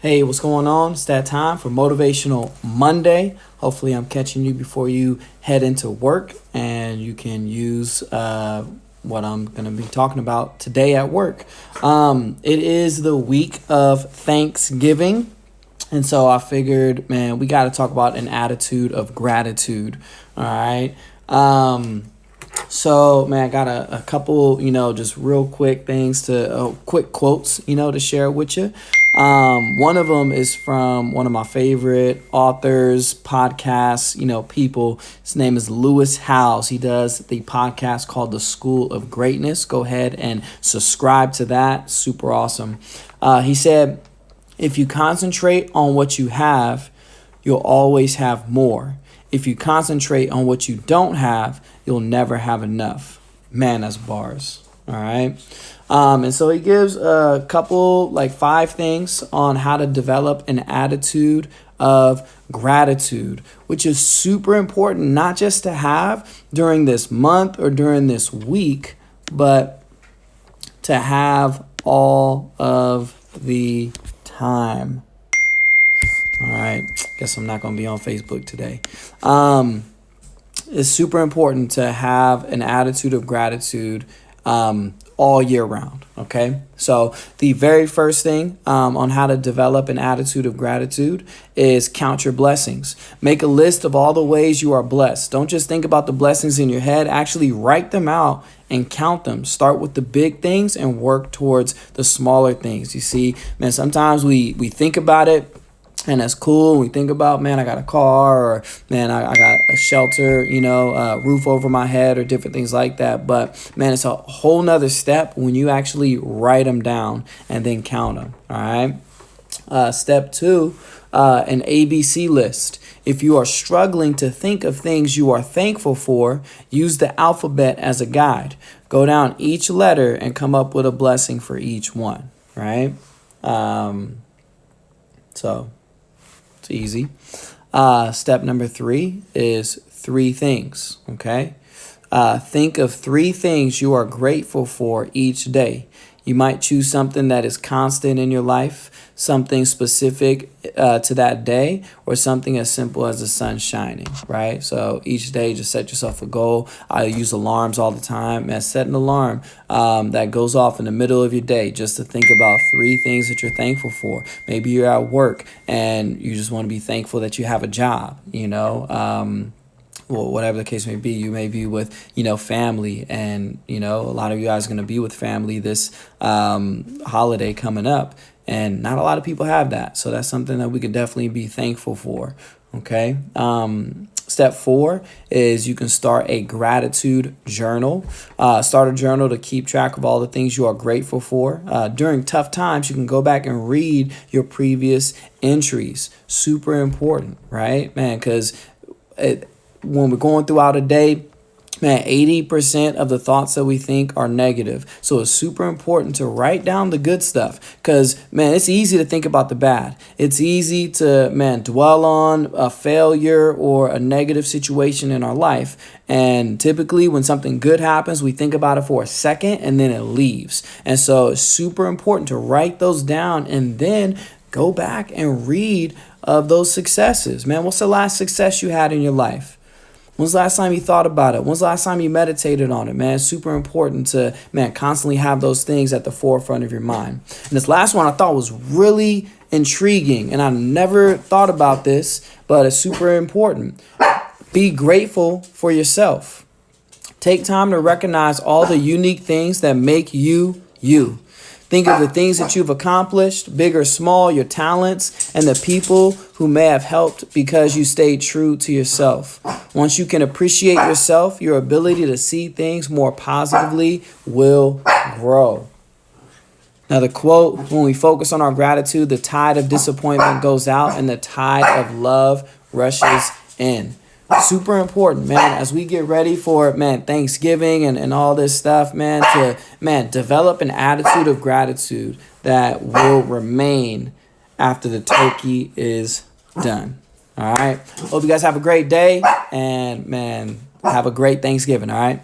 Hey, what's going on? It's that time for Motivational Monday. Hopefully, I'm catching you before you head into work and you can use what I'm going to be talking about today at work. It is the week of Thanksgiving. And so I figured, man, we got to talk about an attitude of gratitude. All right. So, man, I got a couple, just real quick things quick quotes, to share with you. One of them is from one of my favorite authors, podcasts, people. His name is Lewis Howes. He does the podcast called The School of Greatness. Go ahead and subscribe to that. Super awesome. He said, if you concentrate on what you have, you'll always have more. If you concentrate on what you don't have, you'll never have enough. Man, that's bars. All right. And so he gives a couple, 5 things on how to develop an attitude of gratitude, which is super important, not just to have during this month or during this week, but to have all of the time. All right. Guess I'm not going to be on Facebook today. It's super important to have an attitude of gratitude all year round. Okay. So the very first thing on how to develop an attitude of gratitude is count your blessings. Make a list of all the ways you are blessed. Don't just think about the blessings in your head. Actually write them out and count them. Start with the big things and work towards the smaller things. You see, man, sometimes we think about it and that's cool. We think about, man, I got a car, or man, I got a shelter, roof over my head, or different things like that. But man, it's a whole nother step when you actually write them down and then count them. All right. Step 2, an ABC list. If you are struggling to think of things you are thankful for, use the alphabet as a guide. Go down each letter and come up with a blessing for each one. Right. So it's easy. Step number 3 is 3 things. Okay. Think of 3 things you are grateful for each day. You might choose something that is constant in your life, something specific to that day, or something as simple as the sun shining, right? So each day, just set yourself a goal. I use alarms all the time. Man, set an alarm that goes off in the middle of your day just to think about 3 things that you're thankful for. Maybe you're at work and you just want to be thankful that you have a job, well, whatever the case may be. You may be with, family, and, a lot of you guys are going to be with family this holiday coming up, and not a lot of people have that. So that's something that we could definitely be thankful for. Okay. Step 4 is you can start a gratitude journal. Start a journal to keep track of all the things you are grateful for. During tough times, you can go back and read your previous entries. Super important, right, man? Because when we're going throughout a day, man, 80% of the thoughts that we think are negative. So it's super important to write down the good stuff, because, man, it's easy to think about the bad. It's easy to, dwell on a failure or a negative situation in our life. And typically when something good happens, we think about it for a second and then it leaves. And so it's super important to write those down and then go back and read of those successes. Man, what's the last success you had in your life? When's the last time you thought about it? When's the last time you meditated on it, man? It's super important to, constantly have those things at the forefront of your mind. And this last one I thought was really intriguing, and I never thought about this, but it's super important. Be grateful for yourself. Take time to recognize all the unique things that make you, you. Think of the things that you've accomplished, big or small, your talents, and the people who may have helped because you stayed true to yourself. Once you can appreciate yourself, your ability to see things more positively will grow. Now, the quote, when we focus on our gratitude, the tide of disappointment goes out and the tide of love rushes in. Super important, man, as we get ready for, Thanksgiving and all this stuff, to develop an attitude of gratitude that will remain after the turkey is done. All right. Hope you guys have a great day and, have a great Thanksgiving. All right.